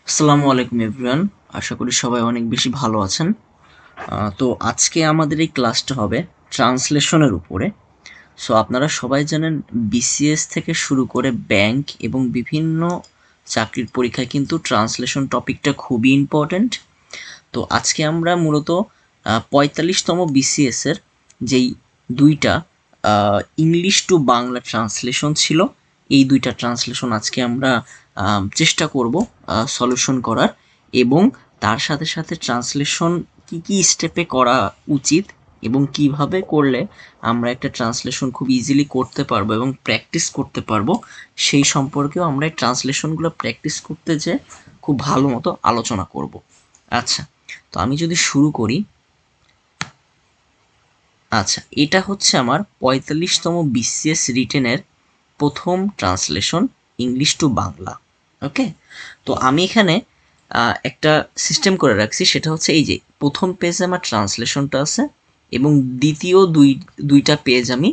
আসসালামু আলাইকুম এভরিওয়ান। আশা করি সবাই অনেক বেশি ভালো আছেন। তো আজকে আমাদের এই ক্লাসটা হবে ট্রান্সলেশনের উপরে। সো আপনারা সবাই জানেন বিসিএস থেকে শুরু করে ব্যাংক এবং বিভিন্ন চাকরির পরীক্ষায় কিন্তু ট্রান্সলেশন টপিকটা খুবই ইম্পর্ট্যান্ট। তো আজকে আমরা মূলত ৪৫তম বিসিএসের যেই দুইটা ইংলিশ টু বাংলা ট্রান্সলেশন ছিল, এই দুইটা ট্রান্সলেশন আজকে আমরা চেষ্টা করব সলিউশন করার, এবং তার সাথে সাথে ট্রান্সলেশন কি কি স্টেপে করা উচিত এবং কিভাবে করলে আমরা একটা ট্রান্সলেশন খুব ইজিলি করতে পারবো এবং প্র্যাকটিস করতে পারবো, সেই সম্পর্কেও আমরা এই ট্রান্সলেশনগুলো প্র্যাকটিস করতে যে খুব ভালো মতো আলোচনা করব। আচ্ছা, তো আমি যদি শুরু করি। আচ্ছা, এটা হচ্ছে আমার ৪৫তম বিসিএস রিটেনের প্রথম ট্রান্সলেশন ইংলিশ টু বাংলা। ওকে, তো আমি এখানে একটা সিস্টেম করে রাখছি, সেটা হচ্ছে এই যে প্রথম পেজে আমার ট্রান্সলেশনটা আছে এবং দ্বিতীয় দুইটা পেজ আমি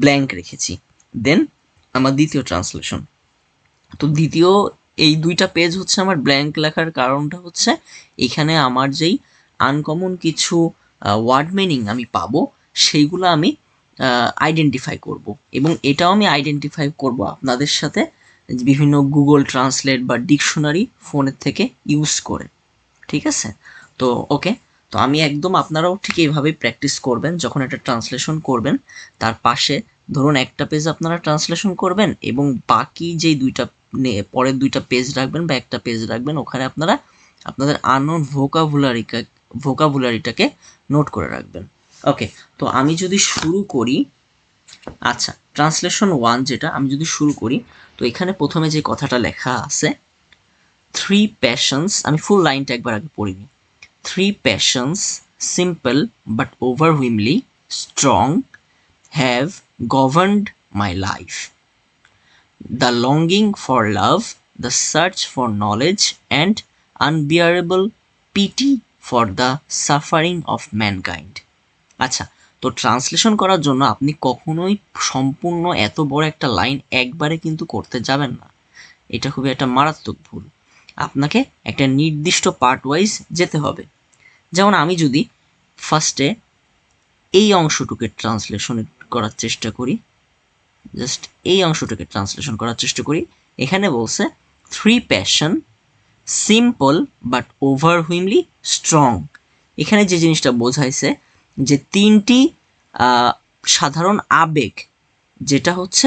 ব্ল্যাঙ্ক রেখেছি। দেন আমার দ্বিতীয় ট্রান্সলেশন। তো দ্বিতীয় এই দুইটা পেজ হচ্ছে আমার ব্ল্যাঙ্ক লেখার কারণটা হচ্ছে এখানে আমার যেই আনকমন কিছু ওয়ার্ড মিনিং আমি পাবো সেইগুলো আমি আইডেন্টিফাই করব, এবং এটাও আমি আইডেন্টিফাই করব আপনাদের সাথে বিভিন্ন গুগল ট্রান্সলেট বা ডিকশনারি ফোনের থেকে ইউজ করে। ঠিক আছে? তো ওকে, তো আমি একদম, আপনারাও ঠিক এইভাবেই প্র্যাকটিস করবেন যখন একটা ট্রান্সলেশন করবেন। তার পাশে ধরুন একটা পেজ আপনারা ট্রান্সলেশন করবেন এবং বাকি যেই দুইটা পরের দুইটা পেজ রাখবেন বা একটা পেজ রাখবেন, ওখানে আপনারা আপনাদের আননোন ভোকাবুলারিটাকে নোট করে রাখবেন। ওকে, তো আমি যদি শুরু করি। আচ্ছা, ট্রান্সলেশন ওয়ান যেটা আমি যদি শুরু করি, তো এখানে প্রথমে যে কথাটা লেখা আছে, থ্রি প্যাশনস, আমি ফুল লাইনটা একবার আগে পড়িনি। Three passions, simple but overwhelmingly strong, have governed my life: the longing for love, the search for knowledge, and unbearable pity for the suffering of mankind. আচ্ছা, তো ট্রান্সলেশন করার জন্য আপনি কখনোই সম্পূর্ণ এত বড় একটা লাইন একবারে কিন্তু করতে যাবেন না। এটা খুবই একটা মারাত্মক ভুল। আপনাকে একটা নির্দিষ্ট পার্ট ওয়াইজ যেতে হবে। যেমন আমি যদি ফার্স্টে এই অংশটুকে ট্রান্সলেশন করার চেষ্টা করি, জাস্ট এই অংশটুকে ট্রান্সলেশন করার চেষ্টা করি, এখানে বলছে three passion, simple but overwhelmingly strong. এখানে যে জিনিসটা বোঝাইছে যে তিনটি সাধারণ আবেগ, যেটা হচ্ছে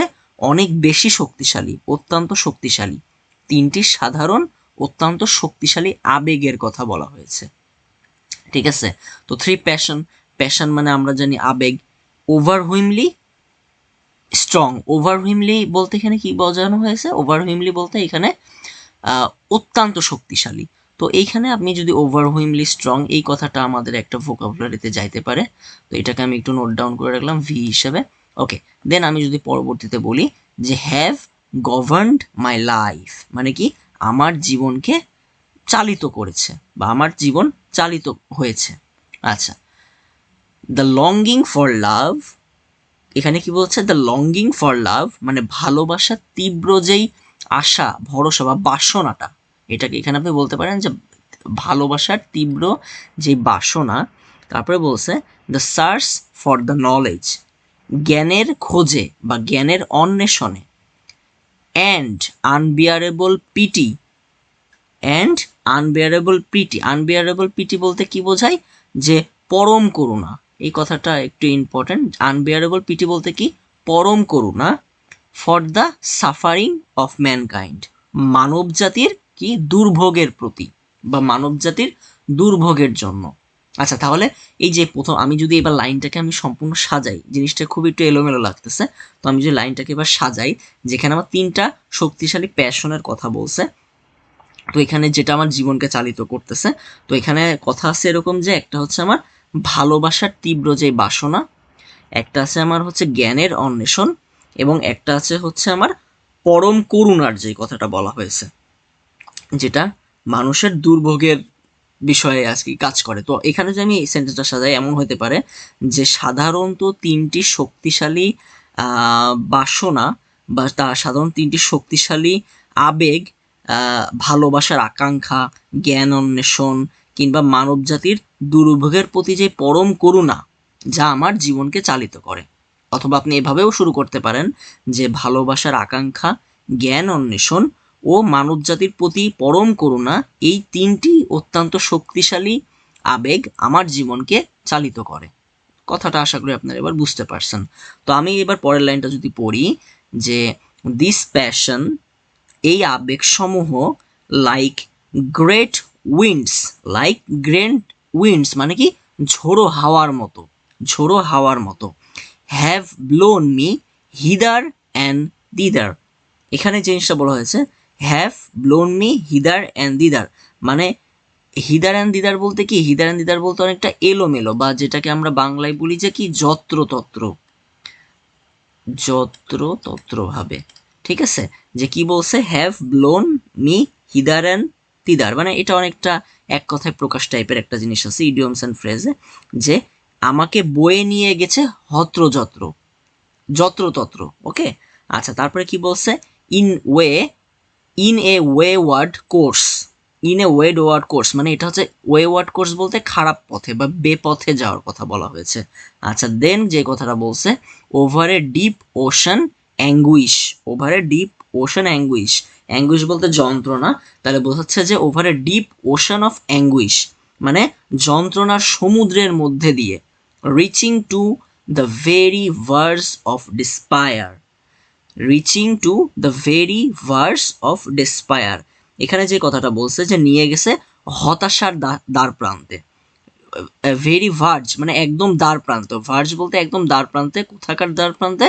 অনেক বেশি শক্তিশালী, অত্যন্ত শক্তিশালী, তিনটি সাধারণ অত্যন্ত শক্তিশালী আবেগের কথা বলা হয়েছে। ঠিক আছে? তো থ্রি প্যাশন, প্যাশন মানে আমরা জানি আবেগ। ওভারহুইমলি স্ট্রং, ওভারহুইমলি বলতে এখানে কি বোঝানো হয়েছে? ওভারহুইমলি বলতে এখানে অত্যন্ত শক্তিশালী। তো এইখানে আপনি যদি ওভারহুইমলি স্ট্রং এই কথাটা আমাদের একটা ভোকাবুলারিতে যাইতে পারে, তো এটাকে আমি একটু নোট ডাউন করে রাখলাম ভি হিসেবে। ওকে, দেন আমি যদি পরবর্তীতে বলি যে হ্যাভ গভর্নড মাই লাইফ, মানে কি আমার জীবনকে চালিত করেছে বা আমার জীবন চালিত হয়েছে। আচ্ছা, দ্য লঙ্গিং ফর লাভ, এখানে কি বলছে? দ্য লঙ্গিং ফর লাভ মানে ভালোবাসার তীব্র যেই আশা, ভরসা বা বাসনাটা, এটাকে এখানে আপনি বলতে পারেন যে ভালোবাসার তীব্র যে বাসনা। তারপরে বলছে the search for the knowledge, জ্ঞানের খোঁজে বা জ্ঞানের অন্বেষণে। And unbearable pity, and unbearable pity, unbearable pity বলতে কি বোঝায়? যে পরম করুণা, এই কথাটা একটু ইম্পর্টেন্ট। আনবিয়ারেবল পিটি বলতে কি? পরম করুণা। For the suffering of mankind, মানব জাতির কি দুর্ভোগের প্রতি বা মানব জাতির দুর্ভোগের জন্য। আচ্ছা, তাহলে এই যে প্রথম, আমি যদি এবার লাইনটাকে আমি সম্পূর্ণ সাজাই, জিনিসটা খুব একটু এলোমেলো লাগতেছে, তো আমি যদি লাইনটাকে এবার সাজাই, যেখানে আমার তিনটা শক্তিশালী প্যাশনের কথা বলছে, তো এখানে যেটা আমার জীবনকে চালিত করতেছে, তো এখানে কথা আছে এরকম যে একটা হচ্ছে আমার ভালোবাসার তীব্র যে বাসনা, একটা আছে আমার হচ্ছে জ্ঞানের অন্বেষণ, এবং একটা আছে হচ্ছে আমার পরম করুণার যে কথাটা বলা হয়েছে, যেটা মানুষের দুর্ভোগের বিষয়ে আজকে কাজ করে। তো এখানে যে আমি এই সেন্টেন্সটা সাজাই, এমন হতে পারে যে সাধারণত তিনটি শক্তিশালী বাসনা বা তার সাধারণ তিনটি শক্তিশালী আবেগ ভালোবাসার আকাঙ্ক্ষা, জ্ঞান অন্বেষণ কিংবা মানবজাতির দুর্ভোগের প্রতি যে পরম করুণা যা আমার জীবনকে চালিত করে। অথবা আপনি এভাবেও শুরু করতে পারেন যে ভালোবাসার আকাঙ্ক্ষা, জ্ঞান অন্বেষণ ও মানবজাতির প্রতি পরম করুণা, এই তিনটি অত্যন্ত শক্তিশালী আবেগ আমার জীবনকে চালিত করে। কথাটা আশা করি আপনারা এবার বুঝতে পারছেন। তো আমি এবার পরের লাইনটা যদি পড়ি যে দিস প্যাশন, এই আবেগসমূহ like great winds, like great winds মানে কি ঝোড়ো হাওয়ার মতো, ঝোড়ো হাওয়ার মতো, have blown me hither and thither. এখানে জিনিসটা বলা হয়েছে have blown me hither and thither, মানে হিদার অ্যান্ড দিদার বলতে কি, হিদার অ্যান্ড দিদার বলতে অনেকটা এলোমেলো, বা যেটাকে আমরা বাংলায় বলি যে কি যত্রতত্র, যত্রতত্র ভাবে, ঠিক আছে। যে কি বলছে have blown me hither and তিদার, মানে এটা অনেকটা এক কথায় প্রকাশ টাইপের একটা জিনিস আছে ইডিয়মস অ্যান্ড ফ্রেজে, যে আমাকে বয়ে নিয়ে গেছে হত্র যত্র, যত্রতত্র। ওকে, আচ্ছা তারপরে কি বলছে in way, in a wayward course, in a wayward course মানে এটা হচ্ছে ওয়েওয়ার্ড কোর্স বলতে খারাপ পথে বা বেপথে যাওয়ার কথা বলা হয়েছে। আচ্ছা দেন যে কথাটা বলছে over a deep ocean anguish, over a deep ocean anguish, anguish বলতে যন্ত্রণা, তাহলে বোঝাচ্ছে যে over a deep ocean of anguish মানে যন্ত্রণার সমুদ্রের মধ্যে দিয়ে, reaching to the very verse of despair, reaching to the very verse of despair, এখানে যে কথাটা বলছে যে নিয়ে গেছে হতাশার দ্বার প্রান্তে, ভেরি ভার্জ মানে একদম দ্বার প্রান্ত, ভার্জ বলতে একদম দ্বার প্রান্তে, কোথাকার দ্বার প্রান্তে,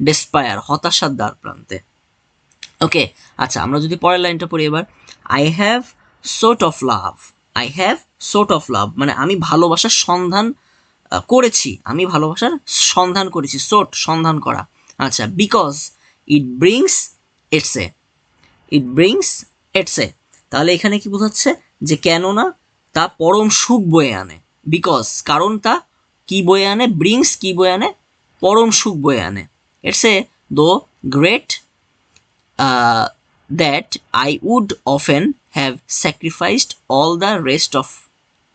ডেসপায়ার হতাশার দ্বার প্রান্তে। ওকে, আচ্ছা আমরা যদি পরের লাইনটা পড়ি এবার, আই হ্যাভ সোট অফ লাভ, আই হ্যাভ সোট অফ লাভ মানে আমি ভালোবাসার সন্ধান করেছি, আমি ভালোবাসার সন্ধান করেছি, সোট সন্ধান করা। আচ্ছা because it brings it's a, it brings it's a, তাহলে এখানে কি বোঝাচ্ছে যে কেননা তা পরম সুখ বয়ে আনে, বিকজ কারণ তা কি বয়ে আনে, ব্রিংস কি বয়ে আনে, পরম সুখ বয়ে আনে, it's a though great that I would often have sacrificed all the rest of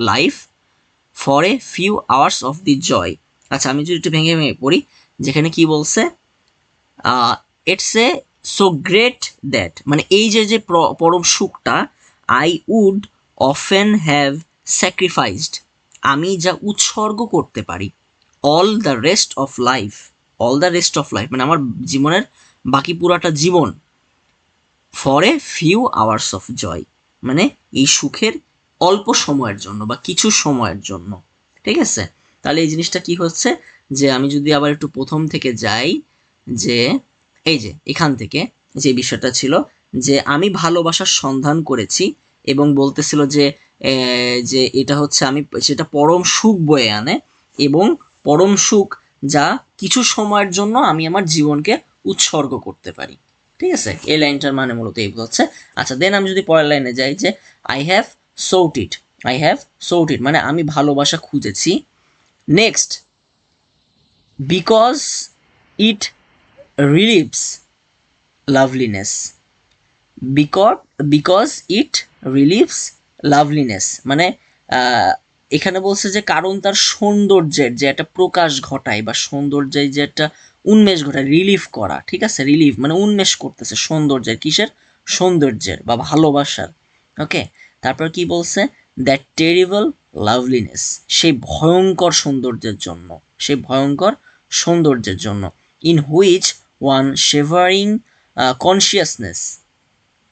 life for a few hours of the joy. আচ্ছা আমি যদি একটু ভেঙে ভেঙে পড়ি, যেখানে কি বলছে it's a so great that মানে এই যে যে পরম সুখটা, I would often have sacrificed আমি যা উৎসর্গ করতে পারি, all the rest of life, all the rest of life মানে আমার জীবনের বাকি পুরাটা জীবন, for a few hours of joy মানে এই সুখের অল্প সময়ের জন্য বা কিছু সময়ের জন্য, ঠিক আছে। তাহলে এই জিনিসটা কি হচ্ছে যে আমি যদি আবার একটু প্রথম থেকে যাই, যে এই যে এখান থেকে যে বিষয়টা ছিল যে আমি ভালোবাসার সন্ধান করেছি এবং বলতেছিল যে যে এটা হচ্ছে আমি সেটা পরম সুখ বয়ে আনে এবং পরম সুখ যা কিছু সময়ের জন্য আমি আমার জীবনকে উৎসর্গ করতে পারি, ঠিক আছে। এই লাইনটার মানে মূলত এই বোঝাচ্ছে। আচ্ছা দেন আমি যদি পরের লাইনে যাই যে আই হ্যাভ সোট ইট, আই হ্যাভ সোট ইট মানে আমি ভালোবাসা খুঁজেছি। Next because it relieves loveliness, because it relieves loveliness মানে এখানে বলছে যে কারণ তার সৌন্দর্যের যে একটা প্রকাশ ঘটায় বা সৌন্দর্যের যে একটা উন্মেষ ঘটায়, রিলিভ করা, ঠিক আছে, রিলিভ মানে উন্মেষ করতেছে সৌন্দর্যের, কিসের, সৌন্দর্যের বা ভালোবাসার। ওকে, তারপর কি বলছে দ্যাট টেরিবল লাভলিনেস সেই ভয়ঙ্কর সৌন্দর্যের জন্য, সেই ভয়ঙ্কর সৌন্দর্যের জন্য, ইন হুইচ ওয়ান শেভারিং কনসিয়াসনেস,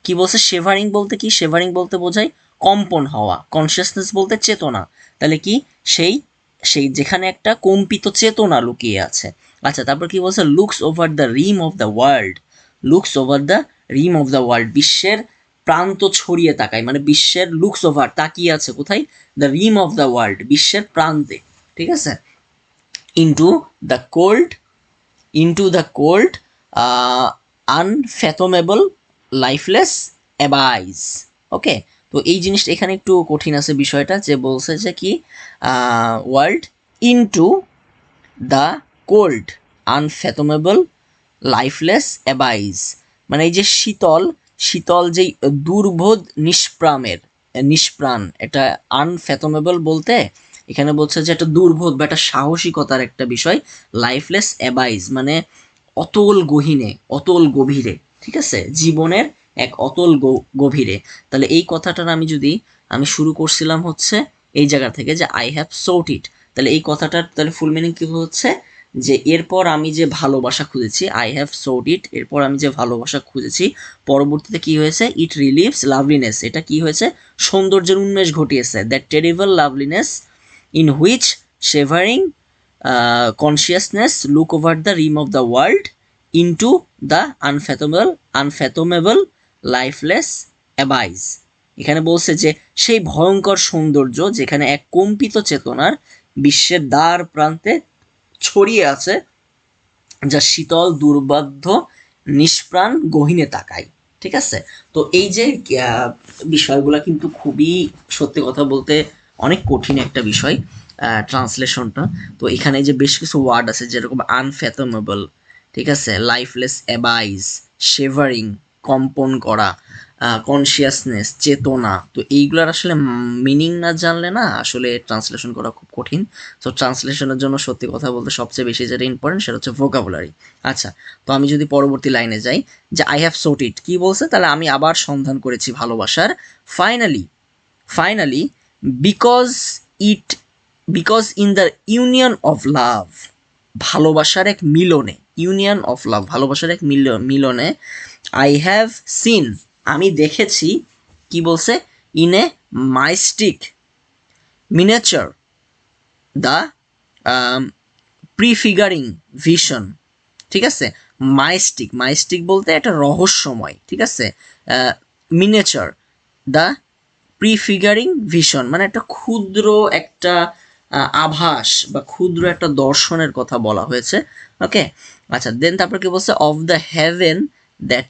কি বলছে শেভারিং বলতে কি, শেভারিং বলতে বোঝায় কম্পন হওয়া, কনসিয়াসনেস বলতে চেতনা, তাহলে কি সেই সেই যেখানে একটা কম্পিত চেতনা লুকিয়ে আছে। আচ্ছা তারপর কি বলছে looks over the rim of the world, looks over the rim of the world বিশ্বের প্রান্ত ছড়িয়ে তাকায় মানে বিশ্বের লুকস ওভার তাকিয়ে আছে কোথায়, the rim of the world বিশ্বের প্রান্তে, ঠিক আছে, into the cold, into the cold unfathomable lifeless abyss. Okay, তো এই জিনিসটা এখানে একটু কঠিন আছে বিষয়টা, যে বলছে যে কি world into the cold unfathomable lifeless abyss মানে এই যে শীতল শীতল যেই দুর্বোধ নিষ্প্রাণ, এটা আনফ্যাথমেবল বলতে এখানে বলছে যে একটা দুর্বোধ বা একটা সাহসিকতার একটা বিষয়। লাইফলেস অ্যাবাইজ মানে অতল গহীনে, অতল গভীরে, ঠিক আছে, জীবনের এক অতল গভীরে। তাহলে এই কথাটার আমি শুরু করছিলাম হচ্ছে এই জায়গা থেকে যে আই হ্যাভ সোট ইট। তাহলে এই কথাটার তাহলে ফুল মিনিং কি হচ্ছে যে এরপর আমি যে ভালোবাসা খুঁজেছি, আই হ্যাভ সোট ইট, এরপর আমি যে ভালোবাসা খুঁজেছি পরবর্তীতে কি হয়েছে, ইট রিলিভস লাভলিনেস, এটা কি হয়েছে, সৌন্দর্যের উন্মেষ ঘটিয়েছে, that terrible loveliness in which shivering consciousness look over the rim of the world into the unfathomable lifeless abyss। এখানে বলছে যে সেই ভয়ঙ্কর সৌন্দর্য যেখানে এক কম্পিত চেতনার বিশ্বের দ্বার প্রান্তে ছড়িয়ে আছে, যা শীতল দুর্বাধ্য নিষ্প্রাণ গহীনে তাকায়। ঠিক আছে, তো এই যে বিষয়গুলো কিন্তু খুবই, সত্যি কথা বলতে অনেক কঠিন একটা বিষয় ট্রান্সলেশনটা। তো এখানে যে বেশ কিছু ওয়ার্ড আছে যেরকম আনফ্যাথমেবল, ঠিক আছে, লাইফলেস অ্যাবাইজ, শেভারিং কম্পন করা, কনসিয়াসনেস চেতনা, তো এইগুলার আসলে মিনিং না জানলে না আসলে ট্রান্সলেশন করা খুব কঠিন। তো ট্রান্সলেশনের জন্য সত্যি কথা বলতে সবচেয়ে বেশি যেটা ইম্পর্টেন্ট সেটা হচ্ছে ভোকাবুলারি। আচ্ছা, তো আমি যদি পরবর্তী লাইনে যাই যে আই হ্যাভ সোট ইট, কি বলছে, তাহলে আমি আবার সন্ধান করেছি ভালোবাসার, finally because it because in the union of love, ভালোবাসার এক মিলনে, ইউনিয়ন অফ লাভ ভালোবাসার এক মিলনে, আই হ্যাভ সিন, আমি দেখেছি, কি বলছে, in a mystic miniature the prefiguring vision. ঠিক আছে, মাইস্টিক বলতে একটা রহস্যময়, ঠিক আছে, মিনিয়েচার দ্য প্রিফিগারিং ভিশন মানে একটা ক্ষুদ্র একটা আভাস বা ক্ষুদ্র একটা দর্শনের কথা বলা হয়েছে। ওকে, আচ্ছা, দেন তারপর কি বলছে, of the heaven that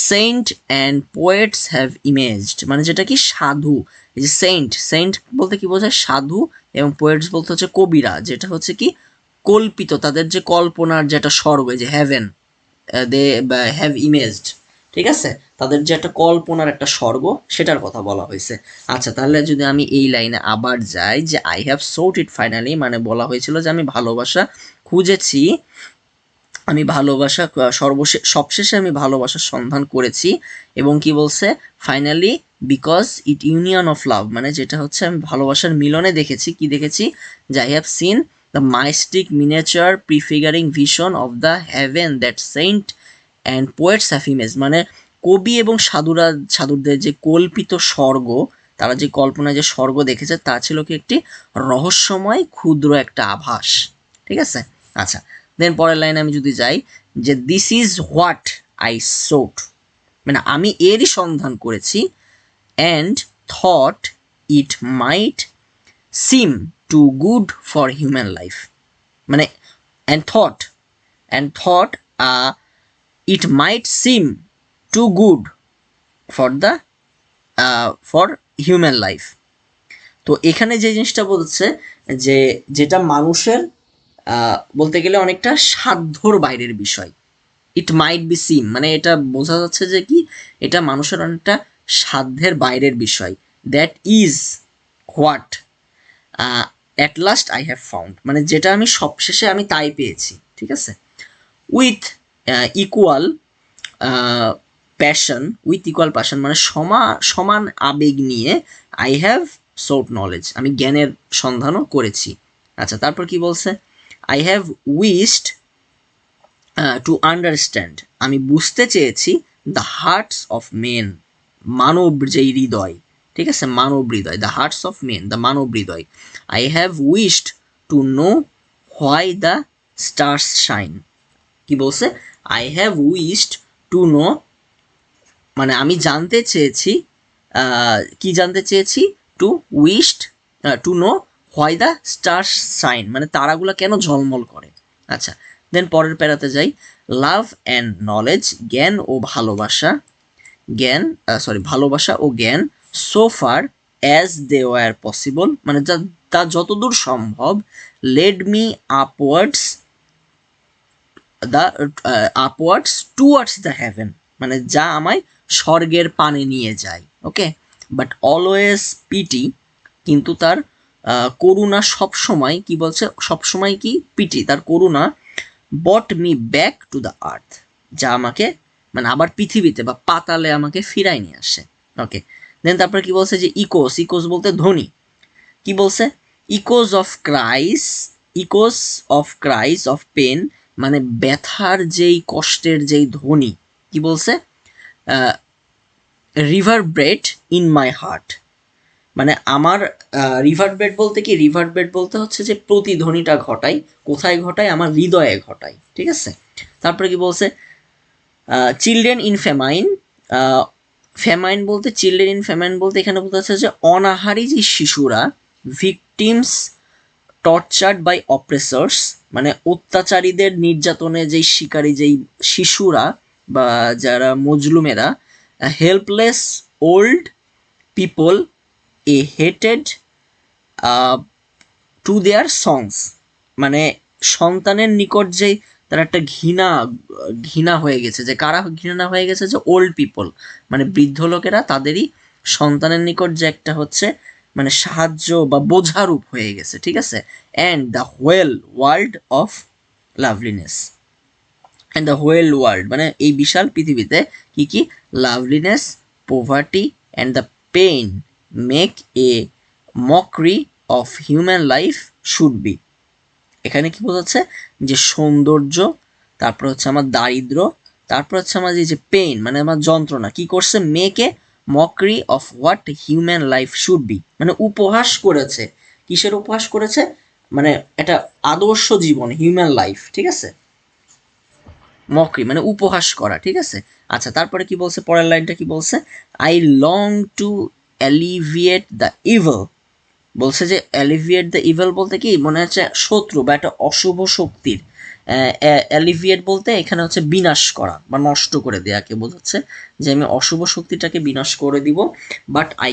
saint and poets have imaged, মানে যেটা কি সাধু, এই যে সেন্ট বলতে কি বোঝায়, সাধু, এবং পোয়েটস বলতে হচ্ছে কবিরা, যেটা হচ্ছে কি কল্পিত, তাদের যে কল্পনার যেটা স্বর্গ, যে হ্যাভেন দে হ্যাভ ইমেজড, ঠিক আছে, তাদের যে একটা কল্পনার একটা স্বর্গ সেটার কথা বলা হয়েছে। আচ্ছা, তাহলে যদি আমি এই লাইনে আবার যাই যে আই হ্যাভ সোট ইট ফাইনালি, মানে বলা হয়েছিল যে আমি ভালোবাসা খুঁজেছি, আমি ভালোবাসা সবশেষে আমি ভালোবাসার সন্ধান করেছি, এবং কি বলছে, finally because it union of love, মানে যেটা হচ্ছে আমি ভালোবাসার মিলনে দেখেছি, কি দেখেছি, যে I have seen the mystic miniature prefiguring vision of the heaven that saint and poets have image, মানে কবি এবং সাধুদের যে কল্পিত স্বর্গ, তারা যে কল্পনায় যে স্বর্গ দেখেছে তা ছিল কি একটি রহস্যময় ক্ষুদ্র একটা আভাস। ঠিক আছে, আচ্ছা, দেন পরের লাইনে আমি যদি যাই যে দিস ইজ হোয়াট আই সোট, মানে আমি এরই সন্ধান করেছি, and thought it might seem too good for human life, মানে and thought it might seem too good for human life। তো এখানে যে জিনিসটা বলছে যে যেটা মানুষের বলতে গেলে অনেকটা সাধ্যর বাইরের বিষয়, ইট মাইট বি সিম মানে এটা বোঝা যাচ্ছে যে কি এটা মানুষের অনেকটা সাধ্যের বাইরের বিষয়, that is what at last I have found, মানে যেটা আমি সবশেষে আমি তাই পেয়েছি। ঠিক আছে, উইথ ইকুয়াল প্যাশন মানে সমান আবেগ নিয়ে আই হ্যাভ সোট নলেজ, আমি জ্ঞানের সন্ধানও করেছি। আচ্ছা, তারপর কি বলছে, I have wished to understand, আমি বুঝতে চেয়েছি, দ্য হার্টস অফ মেন, মানব যেই হৃদয়, ঠিক আছে, মানব হৃদয়, the hearts of men, the মানব হৃদয়। I have wished to know why the stars shine, কি বলছে, I have wished to know, মানে আমি জানতে চেয়েছি, কি জানতে চেয়েছি, to wished to know why the stars shine, মানে তারাগুলো কেন ঝলমল করে। আচ্ছা, দেন পরের প্যারাতে যাই, লাভ অ্যান্ড নলেজ, জ্ঞান ও ভালোবাসা, ভালোবাসা ও জ্ঞান, so far as they were possible, মানে তা যতদূর সম্ভব, led me upwards towards the heaven, মানে যা আমায় স্বর্গের পানে নিয়ে যায়। ওকে, বাট অলওয়েজ পিটি, কিন্তু তার করুণা সবসময় কি বলছে, সবসময় কি পিটি, তার করুণা brought me back to the earth, যা আমাকে মানে আবার পৃথিবীতে বা পাতালে আমাকে ফিরাই নিয়ে আসে। ওকে, দেন তারপর কি বলছে যে ইকোস, ইকোস বলতে ধ্বনি, কি বলছে echoes of cries, echoes of cries of pain, মানে ব্যথার যেই কষ্টের যেই ধ্বনি, কি বলছে রিভারব্রেট ইন মাই হার্ট, মানে আমার রিভারব্রেট বলতে কি, রিভারব্রেট বলতে হচ্ছে যে প্রতিধ্বনিটা ঘটাই, কোথায় ঘটায়, আমার হৃদয়ে ঘটাই, ঠিক আছে। তারপরে কি বলছে চিলড্রেন ইন ফেমাইন, ফেমাইন বলতে, চিলড্রেন ইন ফেমাইন বলতে এখানে বলতে হচ্ছে যে অনাহারী যে শিশুরা, ভিকটিমস টর্চার্ড বাই অপ্রেসার্স, মানে অত্যাচারীদের নির্যাতনে যেই শিকারী যেই শিশুরা বা যারা মজলুমেরা, helpless old people a hated to their sons, মানে সন্তানের নিকট যেই তার একটা ঘৃণা হয়ে গেছে, যে কারা ঘৃণা হয়ে গেছে, যে ওল্ড পিপল, মানে বৃদ্ধ লোকেরা তাদেরই সন্তানের নিকট যে একটা হচ্ছে মানে সাহায্য বা বোঝারূপ হয়ে গেছে, ঠিক আছে। And the whole world of loveliness, and the whole world মানে এই বিশাল পৃথিবীতে কি কি loveliness, poverty and the pain make a mockery of human life should be. এখানে কি বোঝাচ্ছে যে সৌন্দর্য, তারপর হচ্ছে আমার দারিদ্র, তারপর হচ্ছে আমার যে পেইন মানে আমার যন্ত্রণা, কি করছে make a mockery of what human life should be, মানে উপহাস করেছে, কিসের উপহাস করেছে, মানে এটা আদর্শ জীবন, হিউম্যান লাইফ, ঠিক আছে। মকরি মানে উপহাস করা, ঠিক আছে। আচ্ছা, তারপরে কি বলছে, পরের লাইনটা কি বলছে, I long to alleviate the evil, বলছে যে অ্যালিভিয়েট দ্য ইভেল বলতে কি মনে হচ্ছে শত্রু বা একটা অশুভ শক্তির, অ্যালিভিয়েট বলতে এখানে হচ্ছে বিনাশ করা বা নষ্ট করে দেয়াকে বোঝাচ্ছে, যে আমি অশুভ শক্তিটাকে বিনাশ করে দিব, বাট আই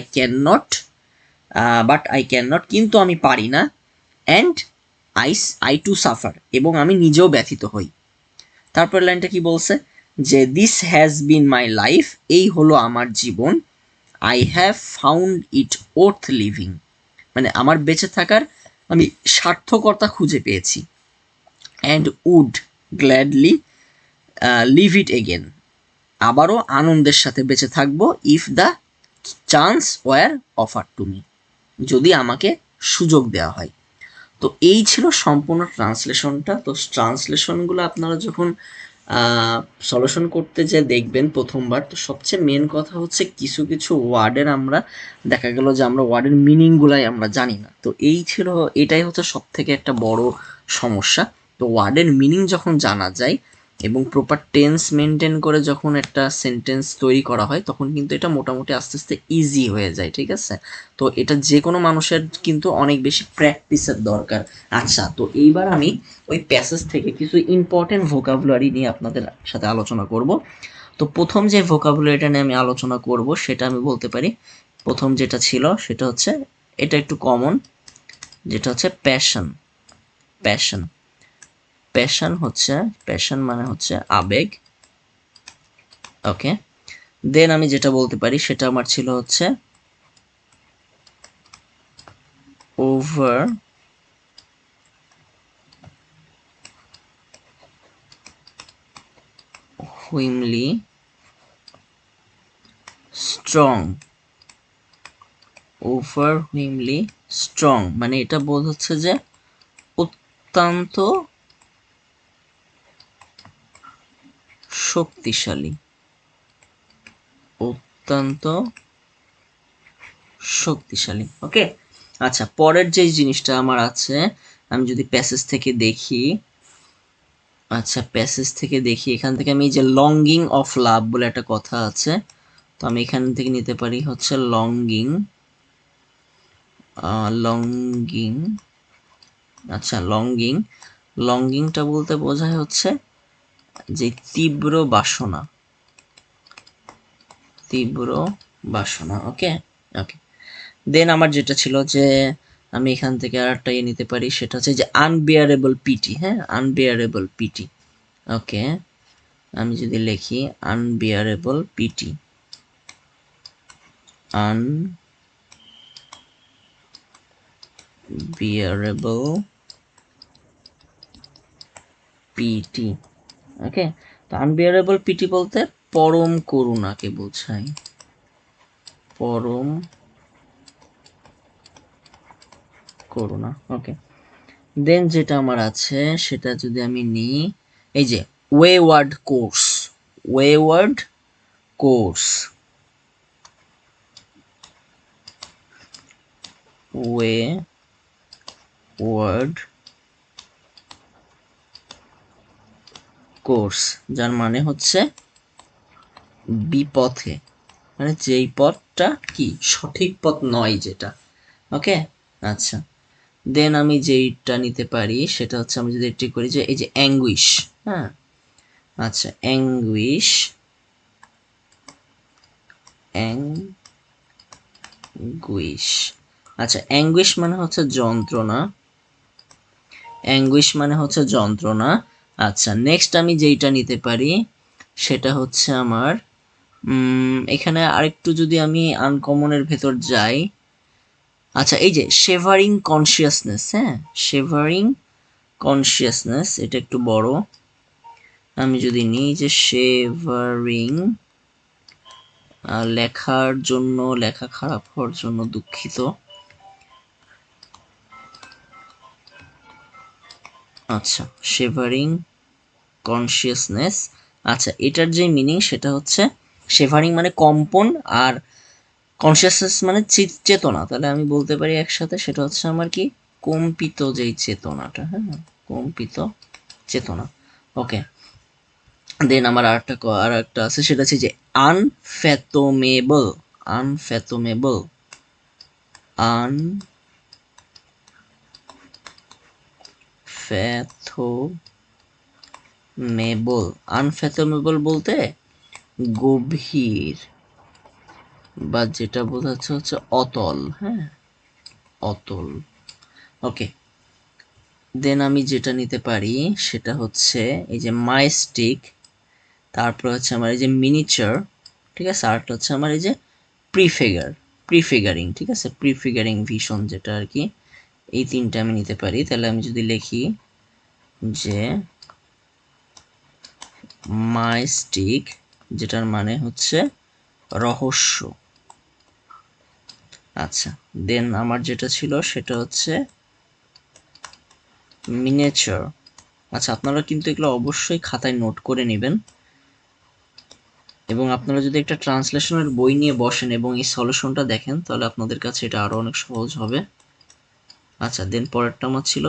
ক্যান নট, কিন্তু আমি পারি না, অ্যান্ড আই টু সাফার, এবং আমি নিজেও ব্যথিত হই। তারপর লাইনটা কি বলছে যে this has been my life, এই হলো আমার জীবন, I have found it worth living, মানে আমার বেঁচে থাকার আমি সার্থকতা খুঁজে পেয়েছি, and would gladly live it again, আবারও আনন্দের সাথে বেঁচে থাকবো, if the chance were offer to me, যদি আমাকে সুযোগ দেওয়া হয়। তো এই ছিল সম্পূর্ণ ট্রান্সলেশনটা। তো ট্রান্সলেশনগুলো আপনারা যখন সলিউশন করতে যে দেখবেন প্রথমবার, তো সবচেয়ে মেন কথা হচ্ছে কিছু কিছু ওয়ার্ডের আমরা দেখা গেল যে আমরা ওয়ার্ডের মিনিংগুলাই আমরা জানি না। তো এটাই হচ্ছে সব থেকে একটা বড় সমস্যা। তো ওয়ার্ডের মিনিং যখন জানা যায় এবং প্রপার টেন্স মেনটেন করে যখন একটা সেন্টেন্স তৈরি করা হয়, তখন কিন্তু এটা মোটামুটি আস্তে আস্তে ইজি হয়ে যায়, ঠিক আছে। তো এটা যে কোনো মানুষের কিন্তু অনেক বেশি প্র্যাকটিসের দরকার। আচ্ছা, তো এইবার আমি ওই প্যাসেজ থেকে কিছু ইম্পর্টেন্ট ভোকাবুলারি নিয়ে আপনাদের সাথে আলোচনা করব। তো প্রথম যে ভোকাবুলারিটা নিয়ে আমি আলোচনা করব সেটা আমি বলতে পারি, প্রথম যেটা ছিল সেটা হচ্ছে, এটা একটু কমন, যেটা হচ্ছে প্যাশন। প্যাশন প্যাশন মানে হচ্ছে আবেগ। ওকে, দেন আমি যেটা বলতে পারি সেটা আমার ছিল হচ্ছে overwhelmingly strong, মানে এটা বোঝাচ্ছে যে অত্যন্ত শক্তিশালী, ওকে। আচ্ছা, পরের যে জিনিসটা আমার আছে, আমি যদি প্যাসেজ থেকে দেখি, এখান থেকে আমি যে লঙ্গিং অফ লাভ বলে একটা কথা আছে, তো আমি এখান থেকে নিতে পারি হচ্ছে লঙ্গিং। আচ্ছা, লঙ্গিংটা বলতে বোঝায় হচ্ছে যে তীব্র বাসনা। ওকে। দেন আমার যেটা ছিল যে আমি এখান থেকে আর একটা নিতে পারি, সেটা হচ্ছে যে আনবিয়ারেবল পিটি। হ্যাঁ, আনবিয়ারেবল পিটি। ওকে, আমি যদি লিখি আনবিয়ারেবল পিটি, unbearable পিটি। ওকে, তো আনবিয়ারেবল পিটি বলতে পরম করুণাকে বোঝায়, পরম করুণা। ওকে, দেন যেটা আমার আছে সেটা যদি আমি নিই, এই যে ওয়েওয়ার্ড কোর্স, ওয়েওয়ার্ড কোর্স, ওয়েওয়ার্ড কোর্স, যার মানে হচ্ছে বিপথে, মানে যেই পথটা কি সঠিক পথ নয় যেটা। ওকে, আচ্ছা, দেন আমি যেইটা নিতে পারি সেটা হচ্ছে আমি যদি এটি করি যে এই যে অ্যাঙ্গুইশ। হ্যাঁ, আচ্ছা, অ্যাঙ্গুইশ, অ্যাঙ্গুইশ, আচ্ছা, অ্যাঙ্গুইশ মানে হচ্ছে যন্ত্রণা, অ্যাঙ্গুইশ মানে হচ্ছে যন্ত্রণা। আচ্ছা, নেক্সট আমি যেইটা নিতে পারি সেটা হচ্ছে আমার এখানে আরেকটু যদি আমি আনকমনের ভেতর যাই, আচ্ছা, এই যে শেভারিং কনসিয়াসনেস। হ্যাঁ, শেভারিং কনসিয়াসনেস, এটা একটু বড়, আমি যদি নিই যে শেভারিং, লেখার জন্য, লেখা খারাপ হওয়ার জন্য দুঃখিত। আচ্ছা, শেভারিং কনসিয়াসনেস, আচ্ছা, এটার যে মিনিং সেটা হচ্ছে শেভারিং মানে কম্পন, আর কনসিয়াসনেস মানে চেতনা, তাহলে আমি বলতে পারি একসাথে সেটা হচ্ছে আমার কি কম্পিত যেই চেতনাটা। হ্যাঁ, কম্পিত চেতনা। ওকে, দেন আমার আর একটা আছে সেটা হচ্ছে যে আনফ্যাথোমেবল, আনফ্যাথোমেবল, আনফ্যাথোমেবল, আনফ্যাথোমেবল বলতে গভীর, বা যেটা বোঝাচ্ছে হচ্ছে অতল। হ্যাঁ, অতল। ওকে, দেন আমি যেটা নিতে পারি সেটা হচ্ছে এই যে মাইস্টিক, তারপর হচ্ছে আমার এই যে মিনিচার, ঠিক আছে, আরটা হচ্ছে আমার এই যে প্রিফিগারিং, ঠিক আছে, প্রিফিগারিং ভিশন যেটা আর কি, এই তিনটা আমি নিতে পারি। তাহলে আমি যদি লিখি যে মাইস্টিক, যেটার মানে হচ্ছে রহস্য। আচ্ছা, দেন আমার যেটা ছিল সেটা হচ্ছে মিনিয়েচার। আচ্ছা, আপনারা কিন্তু এগুলো অবশ্যই খাতায় নোট করে নেবেন, এবং আপনারা যদি একটা ট্রান্সলেশনের বই নিয়ে বসেন এবং এই সলিউশনটা দেখেন তাহলে আপনাদের কাছে এটা আরো অনেক সহজ হবে। আচ্ছা, দেন পরেরটা আমার ছিল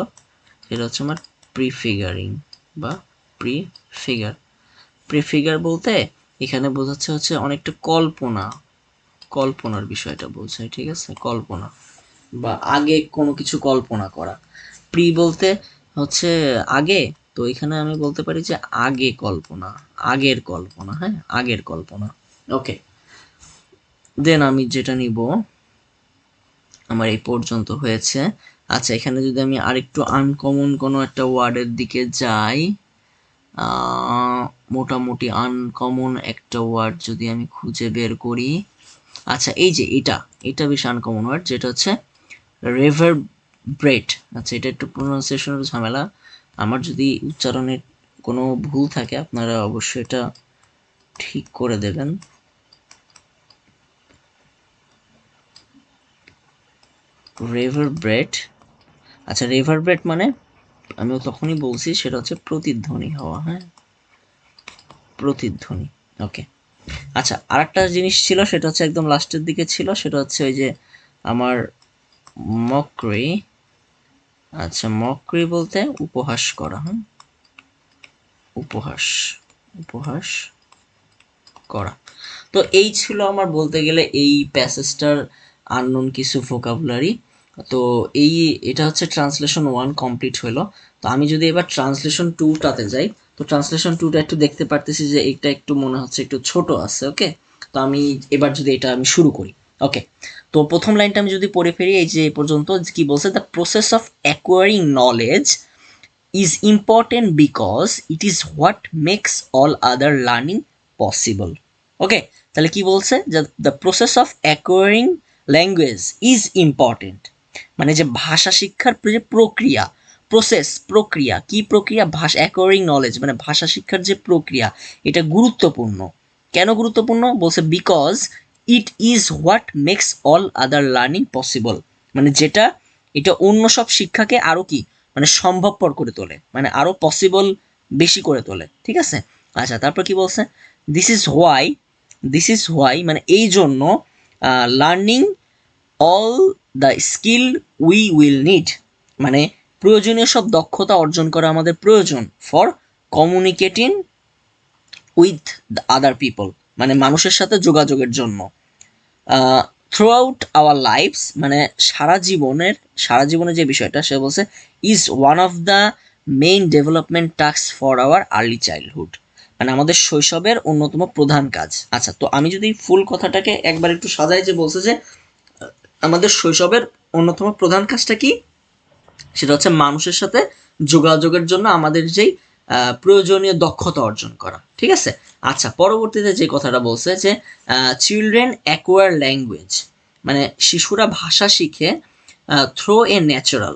সেটা হচ্ছে আমার প্রিফিগারিং বা প্রিফিগার। প্রিফিগার বলতে এখানে বোঝাচ্ছে হচ্ছে অনেকটা কল্পনা, কল্পনার বিষয়টা বোঝায়, ঠিক আছে, কল্পনা বা আগে কোনো কিছু কল্পনা করা। প্রি বলতে হচ্ছে আগে, তো এখানে আমি বলতে পারি যে আগে কল্পনা, আগের কল্পনা। হ্যাঁ, আগের কল্পনা। ওকে, দেন আমি যেটা নিব, আমার এই পর্যন্ত হয়েছে। আচ্ছা, এখানে যদি আমি আরেকটু আনকমন কোনো একটা ওয়ার্ডের দিকে যাই, মোটামুটি আনকমন একটা ওয়ার্ড যদি আমি খুঁজে বের করি, আচ্ছা, এই যে এটা বেশ আনকমন ওয়ার্ড, যেটা হচ্ছে রেভারব্রেট। আচ্ছা, এটা একটু প্রোনাউন্সিয়েশনের ঝামেলা, আমার যদি উচ্চারণের কোনো ভুল থাকে আপনারা অবশ্যই এটা ঠিক করে দেবেন। রেভারব্রেট, আচ্ছা, রেভারব্রেট মানে আমি তখনই বলছি সেটা হচ্ছে প্রতিধ্বনি হওয়া। হ্যাঁ, প্রতিধ্বনি। ওকে, আচ্ছা, আরেকটা জিনিস ছিল সেটা হচ্ছে একদম লাস্টের দিকে ছিল, সেটা হচ্ছে ওই যে আমার মক্রি। আচ্ছা, মক্রি বলতে উপহাস করা। হ্যাঁ, উপহাস, উপহাস করা। তো এই ছিল আমার বলতে গেলে এই প্যাসেজটার আননোন কিছু ভোকাবুলারি। তো এটা হচ্ছে ট্রান্সলেশন 1 কমপ্লিট হলো। তো আমি যদি এবার ট্রান্সলেশন 2টাতে যাই, তো ট্রান্সলেশন 2টা একটু দেখতে পারতেছি যে এটা একটু মনে হচ্ছে একটু ছোট আছে। ওকে, তো আমি এবার যদি এটা আমি শুরু করি। ওকে, তো প্রথম লাইনটা আমি যদি পড়ে ফেরি, এই যে এই পর্যন্ত কি বলছে, the process of acquiring knowledge is important because it is what makes all other learning possible. ওকে, তাহলে কি বলছে যে the process of acquiring language is important, মানে যে ভাষা শিক্ষার যে প্রক্রিয়া, প্রক্রিয়া কি প্রক্রিয়া, ভাষা অ্যাকোয়ারিং নলেজ মানে ভাষা শিক্ষার যে প্রক্রিয়া এটা গুরুত্বপূর্ণ। কেন গুরুত্বপূর্ণ বলছে because it is what makes all other learning possible, মানে যেটা এটা অন্য সব শিক্ষাকে আরও কি মানে সম্ভবপর করে তোলে, মানে আরও পসিবল বেশি করে তোলে, ঠিক আছে। আচ্ছা তারপর কি বলছে, দিস ইজ হোয়াই মানে এই জন্য learning all the skill we will need, মানে প্রয়োজনীয় সব দক্ষতা অর্জন করা আমাদের প্রয়োজন for communicating with the other people, মানে মানুষের সাথে যোগাযোগের জন্য। থ্রু আউট আওয়ার লাইফস মানে সারা জীবনের যে বিষয়টা সে বলছে is one of the main development task for our early childhood, মানে আমাদের শৈশবের অন্যতম প্রধান কাজ। আচ্ছা তো আমি যদি ফুল কথাটাকে একবার একটু সাজাই, যে বলছে যে আমাদের শৈশবের অন্যতম প্রধান কাজটা কি, সেটা হচ্ছে মানুষের সাথে যোগাযোগের জন্য আমাদের যেই প্রয়োজনীয় দক্ষতা অর্জন করা, ঠিক আছে। আচ্ছা পরবর্তীতে যে কথাটা বলছে যে চিলড্রেন অ্যাকোয়ার ল্যাঙ্গুয়েজ, মানে শিশুরা ভাষা শিখে through a natural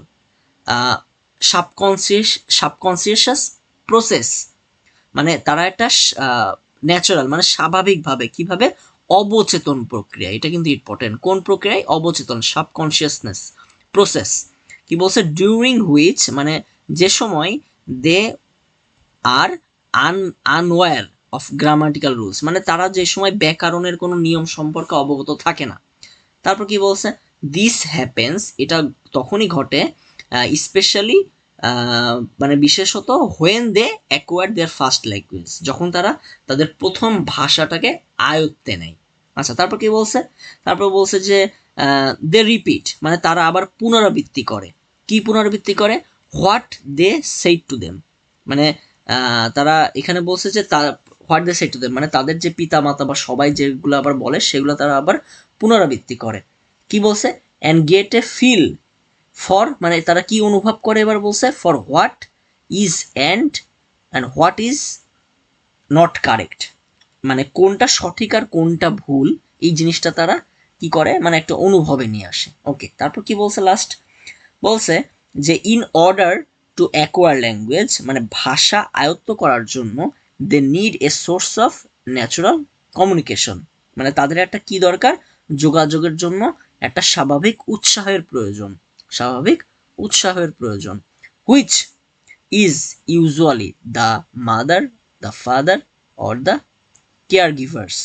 subconscious process, মানে তারা একটা ন্যাচারাল মানে স্বাভাবিকভাবে কিভাবে অবচেতন প্রক্রিয়া, এটা কিন্তু ইম্পর্টেন্ট, কোন প্রক্রিয়ায় অবচেতন সাবকনসিয়াসনেস প্রসেস, কি বলছে ডিউরিং হুইচ মানে যে সময় দে আর আনওয়্যার অফ গ্রামাটিক্যাল রুলস, মানে তারা যে সময় ব্যাকরণের কোনো নিয়ম সম্পর্কে অবগত থাকে না। তারপর কি বলছে দিস হ্যাপেন্স এটা তখনই ঘটে স্পেশালি মানে বিশেষত when they acquire their first language, যখন তারা তাদের প্রথম ভাষাটাকে আয়ত্তে নেয়। আচ্ছা তারপর কি বলছে, তারপর বলছে যে দে রিপিট মানে তারা আবার পুনরাবৃত্তি করে, কি পুনরাবৃত্তি করে what they said to them, মানে তারা এখানে বলছে যে তারা what they said to them মানে তাদের যে পিতা মাতা বা সবাই যেগুলো আবার বলে সেগুলো তারা আবার পুনরাবৃত্তি করে। কি বলছে and get a feel for মানে তারা কি অনুভব করে, এবার বলছে for what is and what is not correct, মানে কোনটা সঠিক আর কোনটা ভুল এই জিনিসটা তারা কি করে মানে একটা অনুভবে নিয়ে আসে। ওকে তারপর কি বলছে লাস্ট বলছে যে in order to acquire language মানে ভাষা আয়ত্ত করার জন্য they need a source of natural communication, মানে তাদের একটা কি দরকার, যোগাযোগের জন্য একটা স্বাভাবিক উৎসাহের প্রয়োজন, which is usually the mother, the father or the care givers,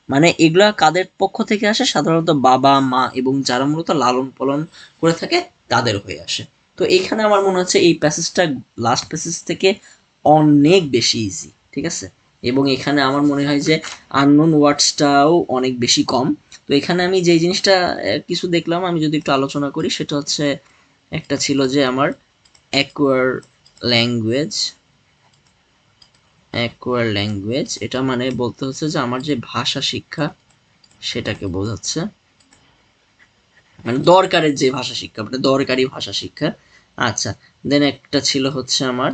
মানে এগুলা কাদের পক্ষ থেকে আসে, সাধারণত বাবা মা এবং যারা মূলত লালন পালন করে থাকে তাদের হয়ে আসে। তো এইখানে আমার মনে হচ্ছে এই প্যাসেজটা লাস্ট প্যাসেজ থেকে অনেক বেশি ইজি, ঠিক আছে, এবং এখানে আমার মনে হয় যে আননোন ওয়ার্ডসটাও অনেক বেশি কম। তো এখানে আমি যেই জিনিসটা কিছু দেখলাম আমি যদি একটু আলোচনা করি সেটা হচ্ছে একটা ছিল যে আমার অ্যাকোয়ার ল্যাঙ্গুয়েজ এটা মানে বলতে হচ্ছে যে আমার যে ভাষা শিক্ষা সেটাকে বোঝাচ্ছে, মানে দরকারের যে ভাষা শিক্ষা মানে দরকারি ভাষা শিক্ষা। আচ্ছা দেন একটা ছিল হচ্ছে আমার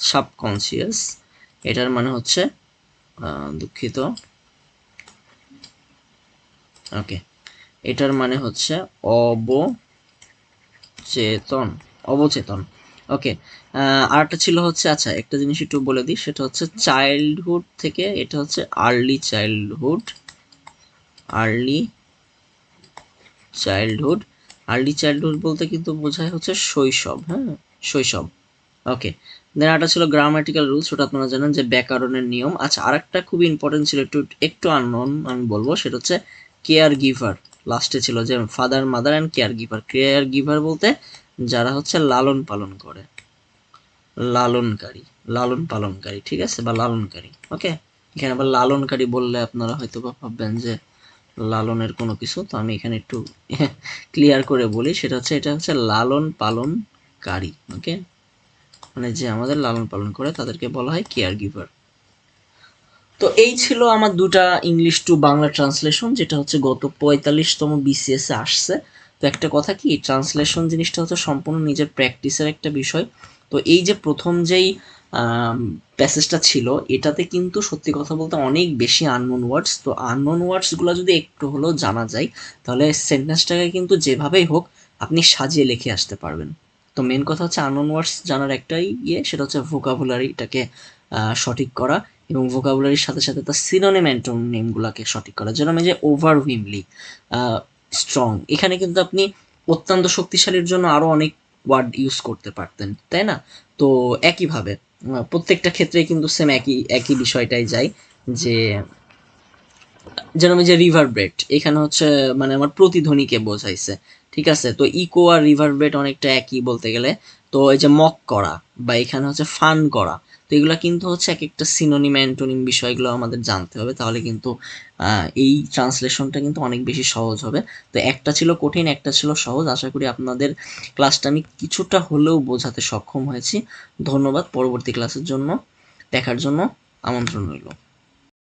সাবকনসিয়াস, এটার মানে হচ্ছে দুঃখিত, ওকে এটার মানে হচ্ছে অবচেতন। ওকে আর একটা ছিল হচ্ছে, আচ্ছা একটা জিনিস একটু বলে দিই সেটা হচ্ছে চাইল্ডহুড থেকে এটা হচ্ছে আর্লি চাইল্ডহুড বলতে কিন্তু বোঝায় হচ্ছে শৈশব, হ্যাঁ শৈশব। ওকে দেন একটা ছিল গ্রামাটিক্যাল রুলস, ওটা আপনারা জানেন যে ব্যাকরণের নিয়ম। আচ্ছা আরেকটা খুবই ইম্পর্টেন্ট ছিল একটু আননোন আমি বলবো, সেটা হচ্ছে কেয়ার গিভার, লাস্টে ছিল যে father mother and care giver বলতে যারা হচ্ছে লালন পালনকারী, ঠিক আছে, বা লালনকারী। ওকে এখানে আবার লালনকারী বললে আপনারা হয়তো ভাববেন যে লালনের কোনো কিছু, তো আমি এখানে একটু ক্লিয়ার করে বলি সেটা হচ্ছে এটা হচ্ছে লালন পালনকারী। ওকে মানে যে আমাদের লালন পালন করে তাদেরকে বলা হয় কেয়ার গিভার। তো এই ছিল আমার দুটা ইংলিশ টু বাংলা ট্রান্সলেশন, যেটা হচ্ছে গত 45তম বিসিএস এ আসছে। তো একটা কথা কি ট্রান্সলেশন জিনিসটা হচ্ছে সম্পূর্ণ নিজের প্র্যাকটিসের একটা বিষয়। তো এই যে প্রথম যেই প্যাসেজটা ছিল, এটাতে কিন্তু সত্যি কথা বলতে অনেক বেশি আননোন ওয়ার্ডস। তো আননোন ওয়ার্ডসগুলো যদি একটু হলেও জানা যায়, তাহলে সেন্টেন্সটাকে কিন্তু যেভাবেই হোক আপনি সাজিয়ে লিখে আসতে পারবেন। তো মেন কথা হচ্ছে আননোন ওয়ার্ডস জানার একটাই সেটা হচ্ছে ভোকাবুলারিটাকে সঠিক করা, এবং ভোকাবুলারির সাথে সাথে তার সিনোনিম অ্যান্টোনিমগুলোকে সঠিক করা। যেরকম এই যে ওভারহুইমলি, স্ট্রং, এখানে কিন্তু আপনি অত্যন্ত শক্তিশালীর জন্য আরও অনেক ওয়ার্ড ইউজ করতে পারতেন, তাই না? তো একইভাবে প্রত্যেকটা ক্ষেত্রেই কিন্তু সেম একই একই বিষয়টাই যায়, যে যেরকম এই যে রিভারব্রেট, এখানে হচ্ছে মানে আমার প্রতিধ্বনিকে বোঝাইছে, ঠিক আছে? তো ইকো আর রিভারব্রেট অনেকটা একই বলতে গেলে। তো এই যে মক করা বা এখানে হচ্ছে ফান করা, তো এগুলো কিন্তু হচ্ছে এক একটা সিনোনিম অ্যান্টোনিম বিষয়গুলো আমাদের জানতে হবে, তাহলে কিন্তু এই ট্রান্সলেশনটা কিন্তু অনেক বেশি সহজ হবে। তো একটা ছিল কঠিন, একটা ছিল সহজ। আশা করি আপনাদের ক্লাসটা আমি কিছুটা হলেও বোঝাতে সক্ষম হয়েছি। ধন্যবাদ। পরবর্তী ক্লাসের জন্য দেখার জন্য আমন্ত্রণ রইল।